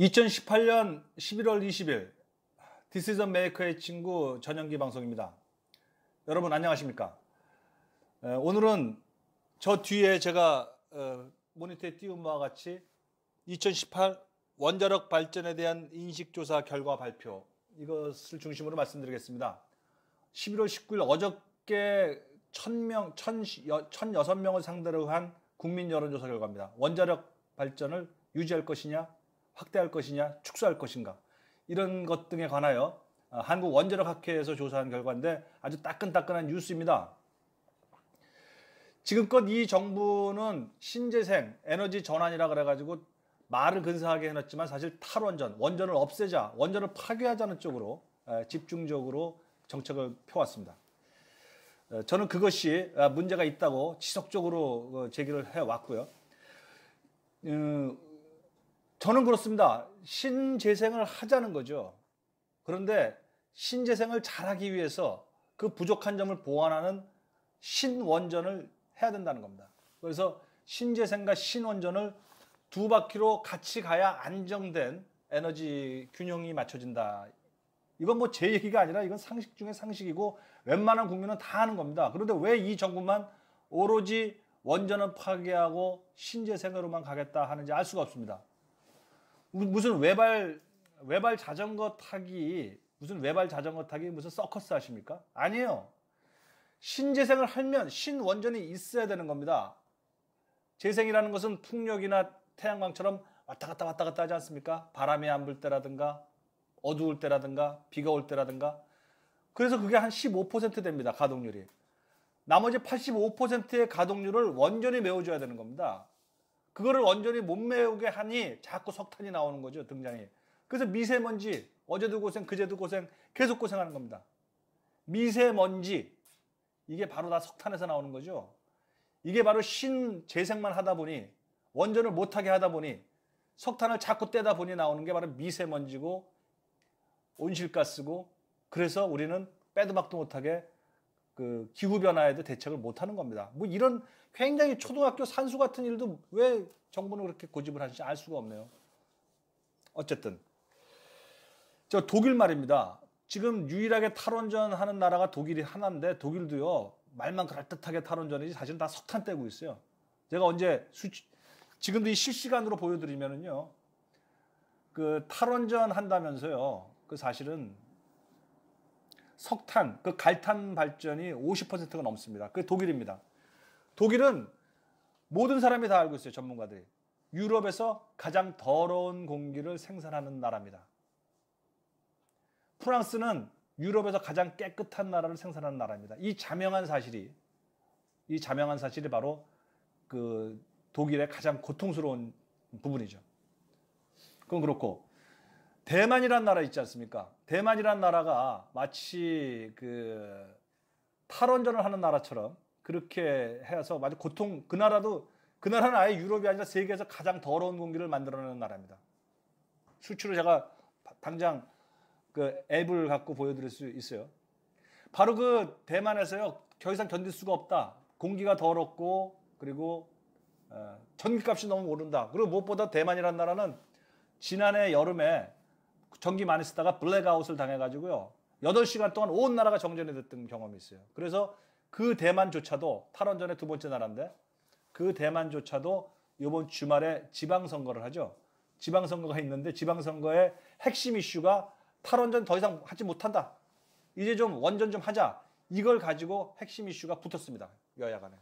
2018년 11월 20일 디시전 메이커의 친구 전영기 방송입니다. 여러분 안녕하십니까? 오늘은 저 뒤에 제가 모니터에 띄운 바와 같이 2018 원자력 발전에 대한 인식조사 결과 발표, 이것을 중심으로 말씀드리겠습니다. 11월 19일 어저께 1006명을 상대로 한 국민 여론조사 결과입니다. 원자력 발전을 유지할 것이냐, 확대할 것이냐, 축소할 것인가, 이런 것 등에 관하여 한국원자력학회에서 조사한 결과인데 아주 따끈따끈한 뉴스입니다. 지금껏 이 정부는 신재생, 에너지 전환이라 그래가지고 말을 근사하게 해놨지만 사실 탈원전, 원전을 없애자, 원전을 파괴하자는 쪽으로 집중적으로 정책을 펴왔습니다. 저는 그것이 문제가 있다고 지속적으로 제기를 해왔고요. 저는 그렇습니다. 신재생을 하자는 거죠. 그런데 신재생을 잘하기 위해서 그 부족한 점을 보완하는 신원전을 해야 된다는 겁니다. 그래서 신재생과 신원전을 두 바퀴로 같이 가야 안정된 에너지 균형이 맞춰진다. 이건 뭐 제 얘기가 아니라 이건 상식 중에 상식이고 웬만한 국민은 다 아는 겁니다. 그런데 왜 이 정부만 오로지 원전은 파괴하고 신재생으로만 가겠다 하는지 알 수가 없습니다. 무슨 외발 자전거 타기, 무슨 서커스 하십니까? 아니에요. 신재생을 하면 신원전이 있어야 되는 겁니다. 재생이라는 것은 풍력이나 태양광처럼 왔다 갔다 하지 않습니까? 바람이 안 불 때라든가, 어두울 때라든가, 비가 올 때라든가. 그래서 그게 한 15% 됩니다, 가동률이. 나머지 85%의 가동률을 원전이 메워줘야 되는 겁니다. 그거를 원전이 못 메우게 하니 자꾸 석탄이 나오는 거죠, 등장이. 그래서 미세먼지, 어제도 고생, 그제도 고생, 계속 고생하는 겁니다. 미세먼지, 이게 바로 다 석탄에서 나오는 거죠. 이게 바로 신재생만 하다 보니, 원전을 못하게 하다 보니, 석탄을 자꾸 떼다 보니 나오는 게 바로 미세먼지고 온실가스고, 그래서 우리는 빼도 박도 못하게 그 기후변화에도 대책을 못하는 겁니다. 뭐 이런 굉장히 초등학교 산수 같은 일도 왜 정부는 그렇게 고집을 하는지 알 수가 없네요. 어쨌든 저 독일 말입니다. 지금 유일하게 탈원전 하는 나라가 독일이 하나인데, 독일도요 말만 그럴듯하게 탈원전이지 사실은 다 석탄 떼고 있어요. 제가 언제 지금도 이 실시간으로 보여드리면은요, 그 탈원전 한다면서요, 그 사실은 석탄, 그 갈탄 발전이 50%가 넘습니다. 그게 독일입니다. 독일은 모든 사람이 다 알고 있어요, 전문가들이. 유럽에서 가장 더러운 공기를 생산하는 나라입니다. 프랑스는 유럽에서 가장 깨끗한 나라를 생산하는 나라입니다. 이 자명한 사실이 바로 그 독일의 가장 고통스러운 부분이죠. 그건 그렇고, 대만이라는 나라 있지 않습니까? 대만이라는 나라가 마치 그 탈원전을 하는 나라처럼 그렇게 해서 마치 그 나라는 아예 유럽이 아니라 세계에서 가장 더러운 공기를 만들어내는 나라입니다. 수치로 제가 당장 그 앱을 갖고 보여드릴 수 있어요. 바로 그 대만에서요, 더 이상 견딜 수가 없다. 공기가 더럽고, 그리고 전기값이 너무 오른다. 그리고 무엇보다 대만이라는 나라는 지난해 여름에 전기 많이 쓰다가 블랙아웃을 당해가지고요, 8시간 동안 온 나라가 정전이 됐던 경험이 있어요. 그래서 그 대만조차도, 탈원전의 두 번째 나라인데, 그 대만조차도 이번 주말에 지방선거를 하죠. 지방선거가 있는데, 지방선거의 핵심 이슈가 탈원전 더 이상 하지 못한다, 이제 좀 원전 좀 하자, 이걸 가지고 핵심 이슈가 붙었습니다, 여야 간에.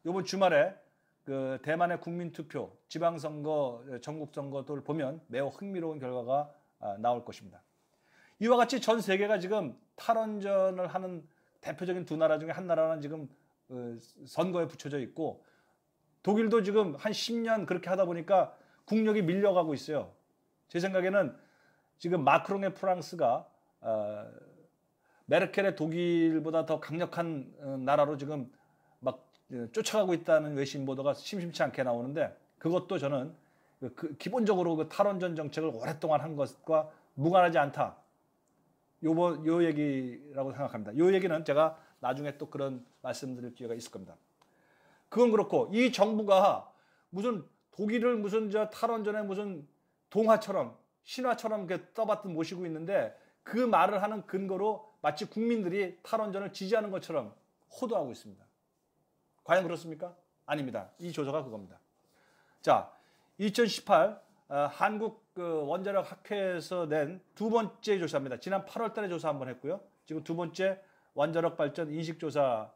이번 주말에 그 대만의 국민투표, 지방선거, 전국선거를 보면 매우 흥미로운 결과가 나올 것입니다. 이와 같이 전 세계가 지금 탈원전을 하는 대표적인 두 나라 중에 한 나라는 지금 선거에 붙여져 있고, 독일도 지금 한 10년 그렇게 하다 보니까 국력이 밀려가고 있어요. 제 생각에는 지금 마크롱의 프랑스가 메르켈의 독일보다 더 강력한 나라로 지금 막 쫓아가고 있다는 외신 보도가 심심치 않게 나오는데, 그것도 저는 기본적으로 그 탈원전 정책을 오랫동안 한 것과 무관하지 않다, 요 얘기라고 생각합니다. 요 얘기는 제가 나중에 또 그런 말씀드릴 기회가 있을 겁니다. 그건 그렇고, 이 정부가 무슨 독일을 무슨 탈원전에 무슨 동화처럼 신화처럼 이렇게 떠받듭 모시고 있는데 그 말을 하는 근거로 마치 국민들이 탈원전을 지지하는 것처럼 호도하고 있습니다. 과연 그렇습니까? 아닙니다. 이 조사가 그겁니다. 자, 2018 한국 원자력 학회에서 낸 두 번째 조사입니다. 지난 8월 달에 조사 한번 했고요. 지금 두 번째 원자력 발전 인식조사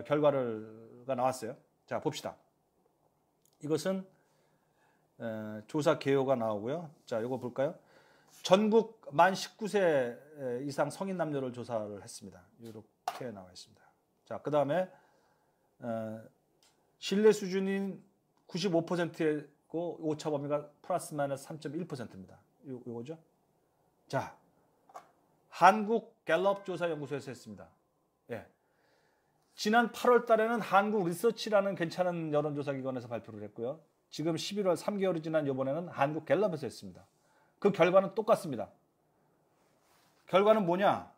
결과가 나왔어요. 자, 봅시다. 이것은 조사 개요가 나오고요. 자, 이거 볼까요? 전국 만 19세 이상 성인 남녀를 조사를 했습니다. 이렇게 나와 있습니다. 자, 그 다음에 신뢰 수준인 95%고 오차 범위가 플러스 마이너스 3.1%입니다. 요거죠. 자, 한국 갤럽 조사 연구소에서 했습니다. 예. 지난 8월 달에는 한국 리서치라는 괜찮은 여론조사 기관에서 발표를 했고요. 지금 11월 3개월이 지난 이번에는 한국 갤럽에서 했습니다. 그 결과는 똑같습니다. 결과는 뭐냐?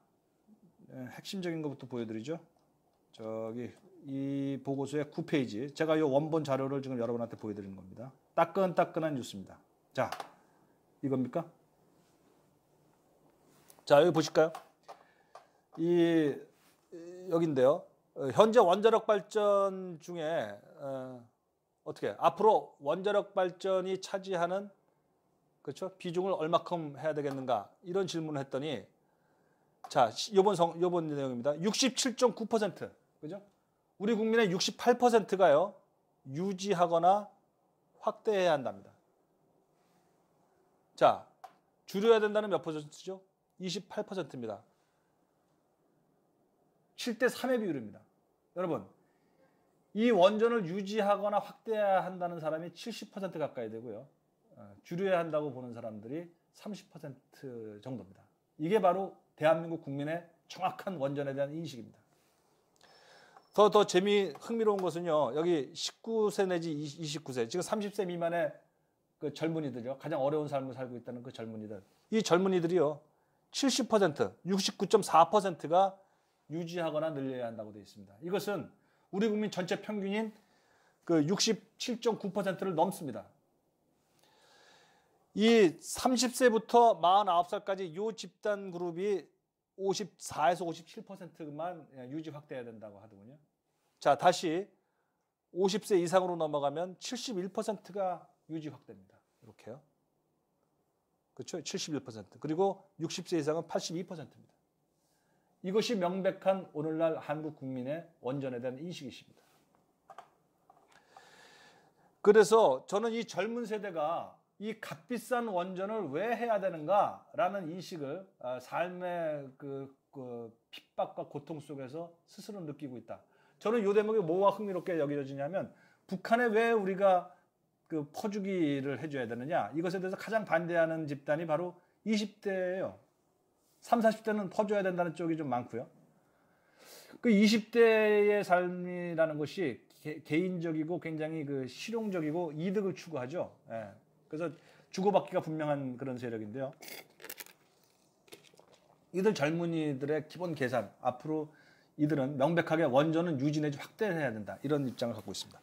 핵심적인 것부터 보여드리죠. 저기 이 보고서의 9페이지. 제가 이 원본 자료를 지금 여러분한테 보여드리는 겁니다. 따끈따끈한 뉴스입니다. 자, 이겁니까? 자, 여기 보실까요? 여긴데요. 현재 원자력 발전 중에 어떻게 앞으로 원자력 발전이 차지하는 그렇죠? 비중을 얼마큼 해야 되겠는가? 이런 질문을 했더니 자, 요번 내용입니다. 67.9%. 그죠? 우리 국민의 68%가요. 유지하거나 확대해야 한답니다. 자, 줄여야 된다는 몇 퍼센트죠? 28%입니다. 7대 3의 비율입니다. 여러분, 이 원전을 유지하거나 확대해야 한다는 사람이 70% 가까이 되고요. 줄여야 한다고 보는 사람들이 30% 정도입니다. 이게 바로 대한민국 국민의 정확한 원전에 대한 인식입니다. 더 흥미로운 것은요. 여기 19세 내지 29세, 지금 30세 미만의 그 젊은이들이요. 가장 어려운 삶을 살고 있다는 그 젊은이들. 이 젊은이들이요. 70%, 69.4%가 유지하거나 늘려야 한다고 되어 있습니다. 이것은 우리 국민 전체 평균인 그 67.9%를 넘습니다. 이 30세부터 49살까지 이 집단 그룹이 54에서 57%만 유지 확대해야 된다고 하더군요. 자, 다시 50세 이상으로 넘어가면 71%가 유지 확대입니다. 이렇게요. 그렇죠? 71%. 그리고 60세 이상은 82%입니다. 이것이 명백한 오늘날 한국 국민의 원전에 대한 인식이십니다. 그래서 저는 이 젊은 세대가 이 값비싼 원전을 왜 해야 되는가라는 인식을 삶의 그 핍박과 고통 속에서 스스로 느끼고 있다. 저는 이 대목이 뭐가 흥미롭게 여겨지냐면 북한에 왜 우리가 그 퍼주기를 해줘야 되느냐, 이것에 대해서 가장 반대하는 집단이 바로 20대예요. 30, 40대는 퍼줘야 된다는 쪽이 좀 많고요. 그 20대의 삶이라는 것이 개인적이고 굉장히 그 실용적이고 이득을 추구하죠. 예. 그래서 주고받기가 분명한 그런 세력인데요. 이들 젊은이들의 기본 계산, 앞으로 이들은 명백하게 원전은 유지 내지 확대해야 된다. 이런 입장을 갖고 있습니다.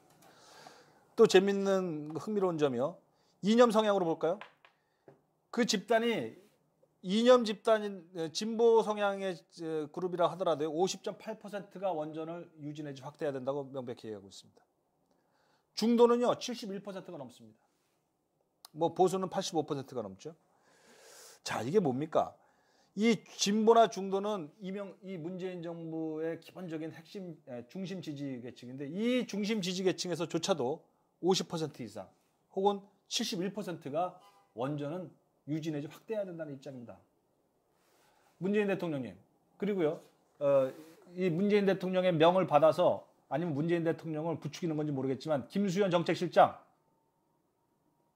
또 재밌는 흥미로운 점이요. 이념 성향으로 볼까요? 그 집단이 이념 집단인 진보 성향의 그룹이라 하더라도 50.8%가 원전을 유지 내지 확대해야 된다고 명백히 얘기하고 있습니다. 중도는요 71%가 넘습니다. 뭐 보수는 85%가 넘죠. 자, 이게 뭡니까? 이 진보나 중도는 이 문재인 정부의 기본적인 핵심 중심 지지 계층인데, 이 중심 지지 계층에서조차도 50% 이상 혹은 71%가 원전은 유지 내지 확대해야 된다는 입장입니다. 문재인 대통령님, 그리고요 이 문재인 대통령의 명을 받아서 아니면 문재인 대통령을 부추기는 건지 모르겠지만 김수현 정책실장,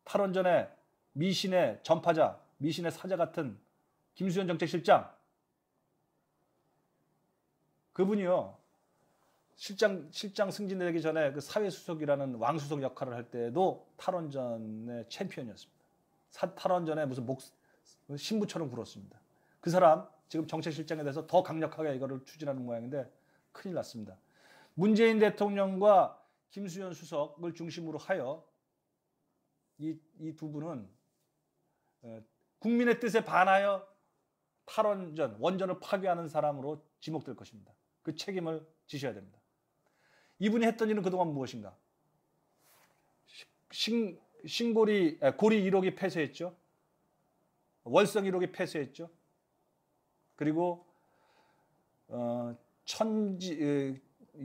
탈원전의 미신의 전파자, 미신의 사자 같은 김수현 정책실장, 그분이요 실장 승진되기 전에 그 사회수석이라는 왕수석 역할을 할 때도 탈원전의 챔피언이었습니다. 탈원전에 무슨 신부처럼 굴었습니다. 그 사람 지금 정책실장에 대해서 더 강력하게 이거를 추진하는 모양인데 큰일 났습니다. 문재인 대통령과 김수현 수석을 중심으로 하여 이 두 분은 국민의 뜻에 반하여 탈원전, 원전을 파괴하는 사람으로 지목될 것입니다. 그 책임을 지셔야 됩니다. 이분이 했던 일은 그동안 무엇인가? 고리 1호기 폐쇄했죠. 월성 1호기 폐쇄했죠. 그리고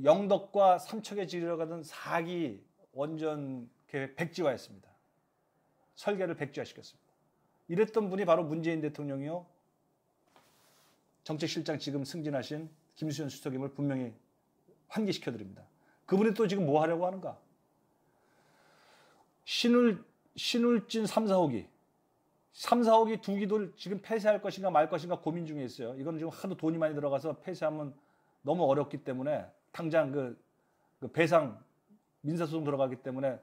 영덕과 삼척에 지려가던 4기 원전 계획 백지화했습니다. 설계를 백지화시켰습니다. 이랬던 분이 바로 문재인 대통령이요. 정책실장 지금 승진하신 김수현 수석임을 분명히 환기시켜드립니다. 그분이 또 지금 뭐 하려고 하는가? 신울진 3, 4호기. 3, 4호기 두 기도를 지금 폐쇄할 것인가 말 것인가 고민 중에 있어요. 이건 지금 하도 돈이 많이 들어가서 폐쇄하면 너무 어렵기 때문에 당장 그 배상 민사소송 들어가기 때문에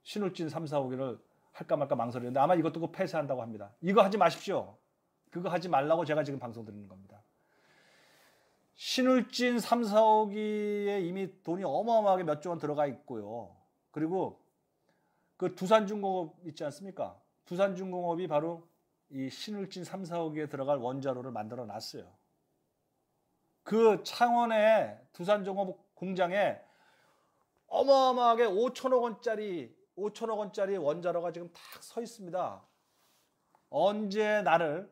신울진 3, 4호기를 할까 말까 망설이는데 아마 이것도 꼭 폐쇄한다고 합니다. 이거 하지 마십시오. 그거 하지 말라고 제가 지금 방송 드리는 겁니다. 신울진 3, 4호기에 이미 돈이 어마어마하게 몇 조 원 들어가 있고요. 그리고 그 두산중공업 있지 않습니까? 두산중공업이 바로 이 신울진 3, 4호기에 들어갈 원자로를 만들어 놨어요. 그 창원의 두산중공업 공장에 어마어마하게 5천억 원짜리 원자로가 지금 탁 서 있습니다. 언제 나를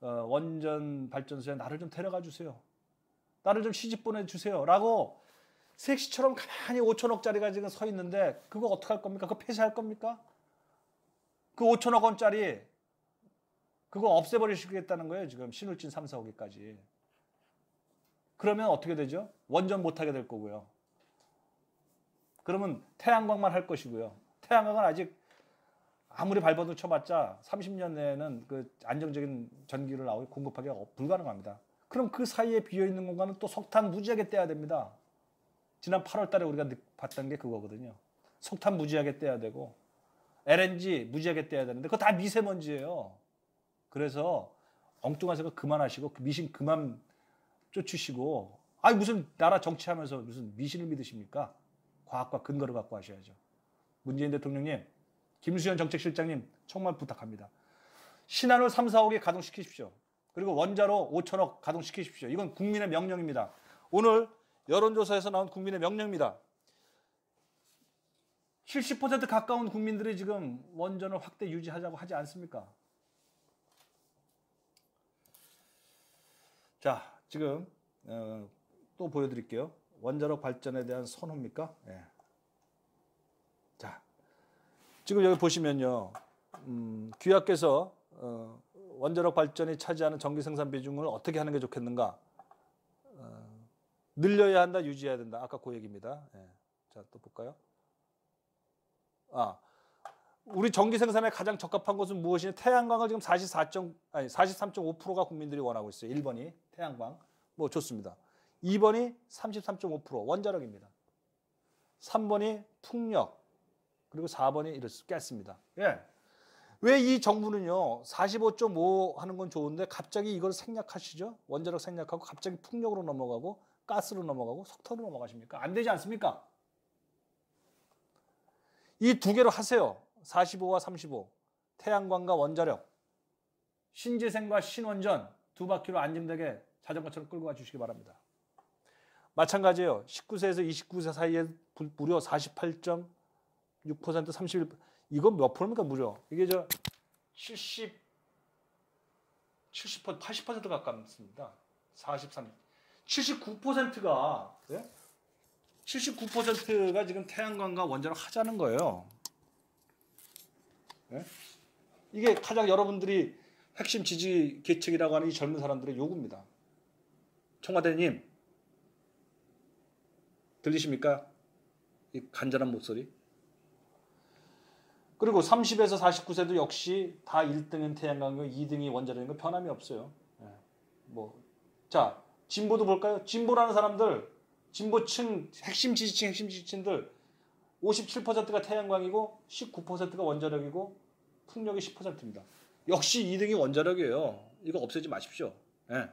원전 발전소에 나를 좀 데려가 주세요. 나를 좀 시집 보내주세요. 라고 색시처럼 가만히 5천억짜리가 지금 서 있는데 그거 어떡할 겁니까? 그거 폐쇄할 겁니까? 그 5천억 원짜리 그거 없애버리시겠다는 거예요. 지금 신울진 3, 4호기까지. 그러면 어떻게 되죠? 원전 못하게 될 거고요. 그러면 태양광만 할 것이고요. 태양광은 아직 아무리 발버둥 쳐봤자 30년 내에는 그 안정적인 전기를 공급하기가 불가능합니다. 그럼 그 사이에 비어있는 공간은 또 석탄 무지하게 떼야 됩니다. 지난 8월 달에 우리가 봤던 게 그거거든요. 석탄 무지하게 떼야 되고 LNG 무지하게 떼야 되는데 그거 다 미세먼지예요. 그래서 엉뚱한 생각 그만하시고 미신 그만 쫓으시고 아니 무슨 나라 정치하면서 무슨 미신을 믿으십니까? 과학과 근거를 갖고 하셔야죠. 문재인 대통령님, 김수현 정책실장님 정말 부탁합니다. 신한울 3, 4호기 가동시키십시오. 그리고 원자로 5천억 가동시키십시오. 이건 국민의 명령입니다. 오늘 여론조사에서 나온 국민의 명령입니다. 70% 가까운 국민들이 지금 원전을 확대 유지하자고 하지 않습니까? 자, 지금 또 보여드릴게요. 원자력 발전에 대한 선호입니까? 예. 자, 지금 여기 보시면요. 귀하께서 원자력 발전이 차지하는 전기 생산 비중을 어떻게 하는 게 좋겠는가? 늘려야 한다, 유지해야 된다. 아까 그 얘기입니다. 예. 자, 또 볼까요? 우리 전기 생산에 가장 적합한 것은 무엇이냐? 태양광을 지금 43.5%가 국민들이 원하고 있어요. 1번이 태양광. 뭐 좋습니다. 2번이 33.5% 원자력입니다. 3번이 풍력. 그리고 4번이 가스입니다. 예. 왜 이 정부는요, 45.5 하는 건 좋은데 갑자기 이걸 생략하시죠? 원자력 생략하고 갑자기 풍력으로 넘어가고 가스로 넘어가고 석탄으로 넘어가십니까? 안 되지 않습니까? 이 두 개로 하세요. 45와 35. 태양광과 원자력. 신재생과 신원전 두 바퀴로 안정되게 자전거처럼 끌고 가주시기 바랍니다. 마찬가지예요. 19세에서 29세 사이에 무려 48.6%, 31%. 이건 몇 프로입니까, 무려? 이게 70, 80% 가깝습니다. 43. 79%가, 예? 79%가 지금 태양광과 원자력 하자는 거예요. 예? 이게 가장 여러분들이 핵심 지지 계층이라고 하는 이 젊은 사람들의 요구입니다. 청와대님, 들리십니까? 이 간절한 목소리. 그리고 30에서 49세도 역시 다 1등은 태양광이고 2등이 원자력인 거 변함이 없어요. 예. 자, 진보도 볼까요? 진보라는 사람들, 진보층, 핵심 지지층들 57%가 태양광이고 19%가 원자력이고 풍력이 10%입니다. 역시 2등이 원자력이에요. 이거 없애지 마십시오. 예.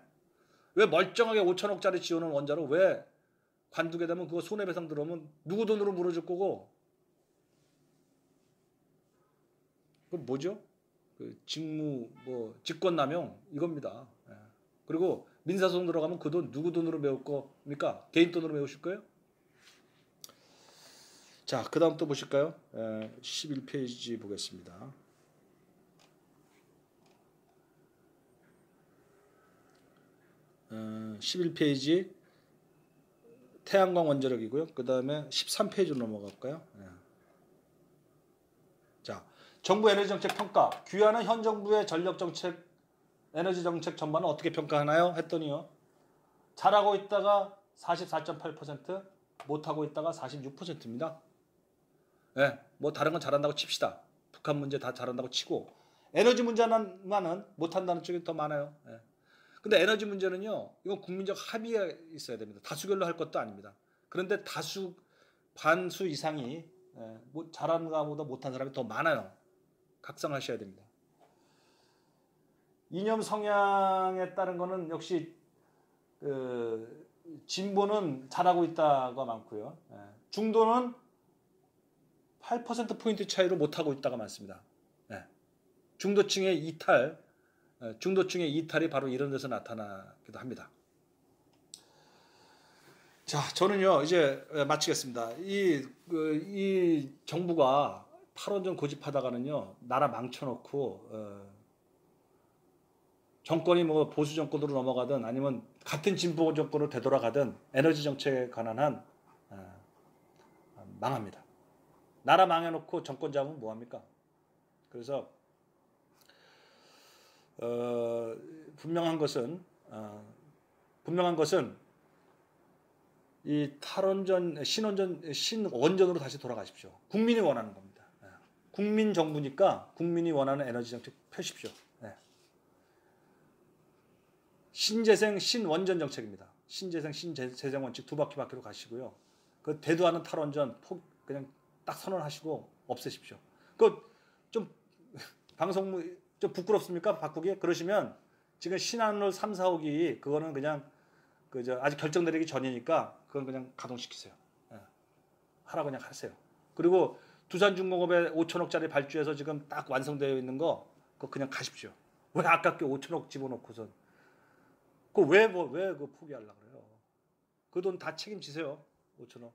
왜 멀쩡하게 5천억짜리 지어놓은 원자로 왜 관두게 되면 그거 손해배상 들어오면 누구 돈으로 물어줄 거고. 뭐죠? 그 직무 뭐 직권남용 이겁니다. 예. 그리고 민사소송 들어가면 그 돈 누구 돈으로 메울 겁니까? 개인 돈으로 메우실 거예요? 자, 그 다음 또 보실까요? 11페이지 보겠습니다. 11페이지 태양광 원자력이고요. 그 다음에 13페이지로 넘어갈까요? 자, 정부 에너지 정책 평가. 귀하는 현 정부의 전력 정책, 에너지 정책 전반을 어떻게 평가하나요? 했더니요. 잘하고 있다가 44.8%, 못하고 있다가 46%입니다. 네, 뭐 다른 건 잘한다고 칩시다. 북한 문제 다 잘한다고 치고 에너지 문제만은 못한다는 쪽이 더 많아요. 네. 근데 에너지 문제는요, 이건 국민적 합의가 있어야 됩니다. 다수결로 할 것도 아닙니다. 그런데 반수 이상이 뭐 잘하는 것보다 못한 사람이 더 많아요. 각성하셔야 됩니다. 이념 성향에 따른 거는 역시 진보는 잘하고 있다가 많고요. 중도는 8%포인트 차이로 못하고 있다가 많습니다. 중도층의 이탈이 바로 이런 데서 나타나기도 합니다. 자, 저는요, 이제 마치겠습니다. 이 정부가 탈원전 고집하다가는요, 나라 망쳐놓고, 정권이 뭐 보수 정권으로 넘어가든 아니면 같은 진보 정권으로 되돌아가든 에너지 정책에 관한 한, 망합니다. 나라 망해놓고 정권 잡으면 뭐합니까? 그래서, 분명한 것은 이 탈원전, 신원전으로 다시 돌아가십시오. 국민이 원하는 겁니다. 국민 정부니까 국민이 원하는 에너지 정책 펴십시오. 신재생, 신원전 정책입니다. 신재생, 신재생 원칙 두 바퀴로 가시고요. 그 대두하는 탈원전 그냥 딱 선언하시고 없애십시오. 그 좀 방송 좀 부끄럽습니까? 바꾸기? 그러시면 지금 신한울 3, 4호기 그거는 그냥 아직 결정 내리기 전이니까 그건 그냥 가동시키세요. 하라 그냥 하세요. 그리고 두산중공업에 5천억짜리 발주해서 지금 딱 완성되어 있는 거 그거 그냥 가십시오. 왜 아깝게 5천억 집어넣고선 왜 그거 포기하려고 그래요? 그 돈 다 책임지세요. 5천억.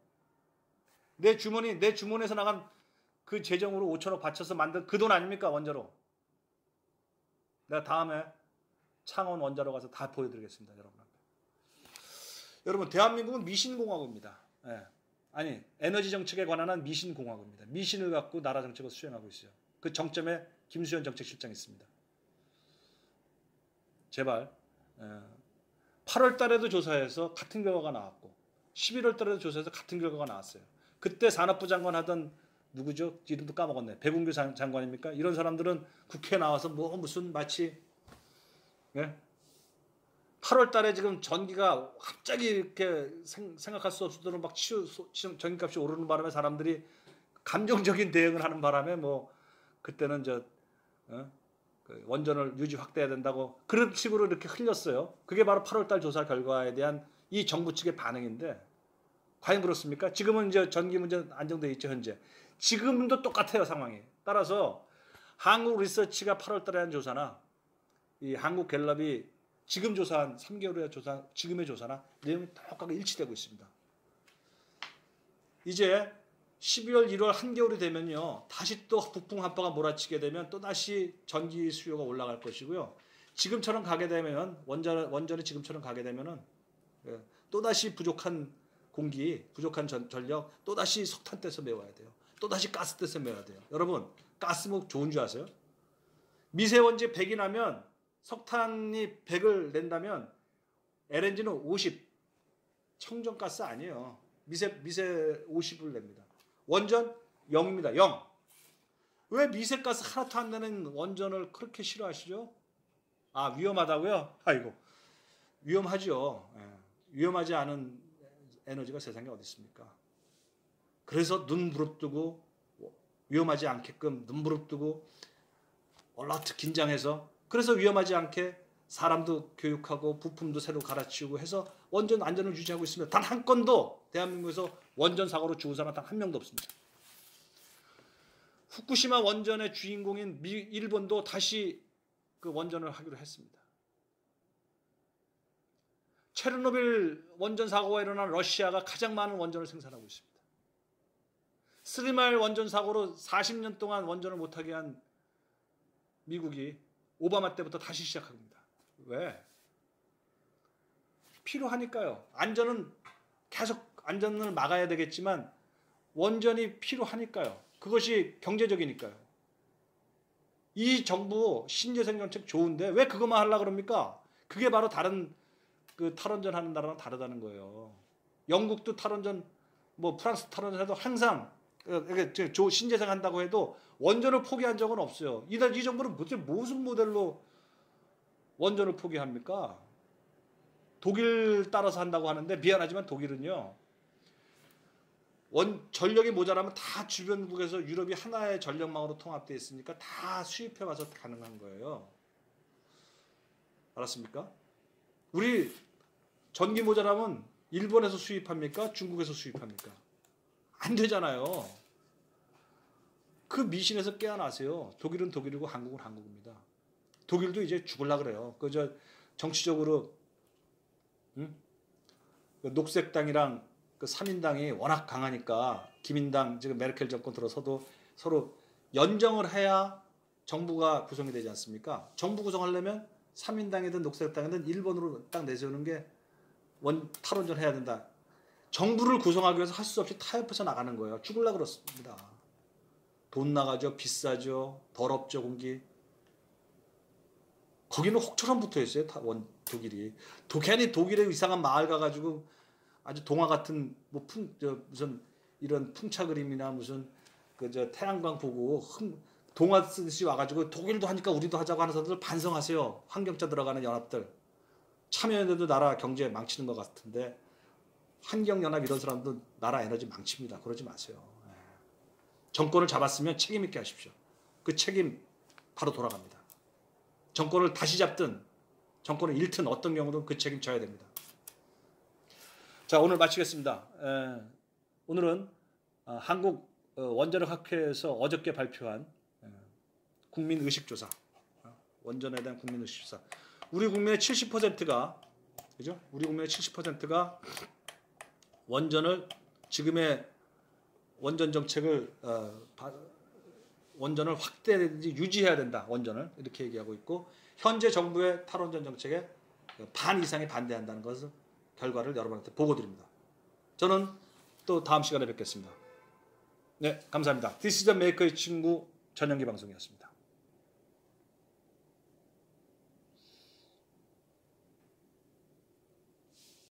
내 주머니에서 나간 그 재정으로 5천억 바쳐서 만든 그 돈 아닙니까? 원자로. 내가 다음에 창원 원자로 가서 다 보여드리겠습니다. 여러분한테. 여러분, 대한민국은 미신공화국입니다. 아니, 에너지 정책에 관한 한 미신공화국입니다. 미신을 갖고 나라 정책을 수행하고 있어요. 그 정점에 김수현 정책실장이 있습니다. 제발 8월 달에도 조사해서 같은 결과가 나왔고 11월 달에도 조사해서 같은 결과가 나왔어요. 그때 산업부 장관 하던 누구죠? 이름도 까먹었네. 백운규 장관입니까? 이런 사람들은 국회에 나와서 무슨 마치 8월 달에 지금 전기가 갑자기 이렇게 생각할 수 없을 정도로 막 전기값이 오르는 바람에 사람들이 감정적인 대응을 하는 바람에 그때는 그 원전을 유지 확대해야 된다고 그런 식으로 이렇게 흘렸어요. 그게 바로 8월 달 조사 결과에 대한 이 정부 측의 반응인데 과연 그렇습니까? 지금은 이제 전기 문제 안정돼 있죠, 현재. 지금도 똑같아요, 상황이. 따라서 한국 리서치가 8월 달에 한 조사나 이 한국 갤럽이 지금 조사한 3개월의 조사, 지금의 조사나 내용이 똑같이 일치되고 있습니다. 이제 12월, 1월 한겨울이 되면요. 다시 또 북풍 한파가 몰아치게 되면 또다시 전기 수요가 올라갈 것이고요. 지금처럼 가게 되면 원전이 지금처럼 가게 되면은 또다시 부족한 공기, 부족한 전력 또다시 석탄 떼서 메워야 돼요. 또다시 가스 떼서 메워야 돼요. 여러분, 가스 뭐 좋은 줄 아세요? 미세먼지 100이 나면 석탄이 100을 낸다면 LNG는 50. 청정가스 아니에요. 미세 50을 냅니다. 원전 0입니다. 0. 왜 미세가스 하나도 안 내는 원전을 그렇게 싫어하시죠? 아, 위험하다고요? 아이고, 위험하죠. 위험하지 않은 에너지가 세상에 어디 있습니까? 그래서 눈 부릅뜨고 위험하지 않게끔 눈 부릅뜨고 얼라트 긴장해서 그래서 위험하지 않게 사람도 교육하고 부품도 새로 갈아치우고 해서 원전 안전을 유지하고 있습니다. 단 한 건도 대한민국에서 원전 사고로 죽은 사람 단 한 명도 없습니다. 후쿠시마 원전의 주인공인 일본도 다시 그 원전을 하기로 했습니다. 체르노빌 원전 사고가 일어난 러시아가 가장 많은 원전을 생산하고 있습니다. 스리마일 원전 사고로 40년 동안 원전을 못하게 한 미국이 오바마 때부터 다시 시작합니다. 왜? 필요하니까요. 안전은 계속 안전을 막아야 되겠지만 원전이 필요하니까요. 그것이 경제적이니까요. 이 정부 신재생 정책 좋은데 왜 그것만 하려고 그럽니까? 그게 바로 다른 그 탈원전 하는 나라랑 다르다는 거예요. 영국도 탈원전, 뭐 프랑스 탈원전 해도 항상 신재생 한다고 해도 원전을 포기한 적은 없어요. 이 정부는 무슨 모델로 원전을 포기합니까? 독일 따라서 한다고 하는데 미안하지만 독일은요. 전력이 모자라면 다 주변국에서 유럽이 하나의 전력망으로 통합되어 있으니까 다 수입해 와서 가능한 거예요. 알았습니까? 우리 전기 모자라면 일본에서 수입합니까? 중국에서 수입합니까? 안 되잖아요. 그 미신에서 깨어나세요. 독일은 독일이고 한국은 한국입니다. 독일도 이제 죽으려고 그래요. 정치적으로 그 녹색당이랑 그 3인당이 워낙 강하니까 기민당 지금 메르켈 정권 들어서도 서로 연정을 해야 정부가 구성이 되지 않습니까? 정부 구성하려면 3인당이든 녹색당이든 일본으로 딱 내세우는 게 탈원전 해야 된다. 정부를 구성하기 위해서 할 수 없이 타협해서 나가는 거예요. 죽으려고 그렇습니다. 돈 나가죠. 비싸죠. 더럽죠. 공기. 거기는 혹처럼 붙어 있어요. 독일이. 괜히 독일의 이상한 마을 가가지고 아주 동화 같은 무슨 이런 풍차 그림이나 무슨 태양광 보고 동화 쓰듯이 와가지고 독일도 하니까 우리도 하자고 하는 사람들 반성하세요. 환경차 들어가는 연합들. 참여연대도 나라 경제 망치는 것 같은데 환경연합 이런 사람도 나라 에너지 망칩니다. 그러지 마세요. 정권을 잡았으면 책임 있게 하십시오. 그 책임 바로 돌아갑니다. 정권을 다시 잡든 정권을 잃든 어떤 경우든 그 책임 져야 됩니다. 자, 오늘 마치겠습니다. 오늘은 한국 원자력학회에서 어저께 발표한 국민의식조사, 원전에 대한 국민의식조사. 우리 국민의 70%가 그죠? 우리 국민의 70%가 원전을 지금의 원전 정책을 원전을 확대되든지 유지해야 된다. 원전을 이렇게 얘기하고 있고 현재 정부의 탈원전 정책에 반 이상이 반대한다는 것을 결과를 여러분한테 보고 드립니다. 저는 또 다음 시간에 뵙겠습니다. 네, 감사합니다. This is the Maker의 친구 전영기 방송이었습니다.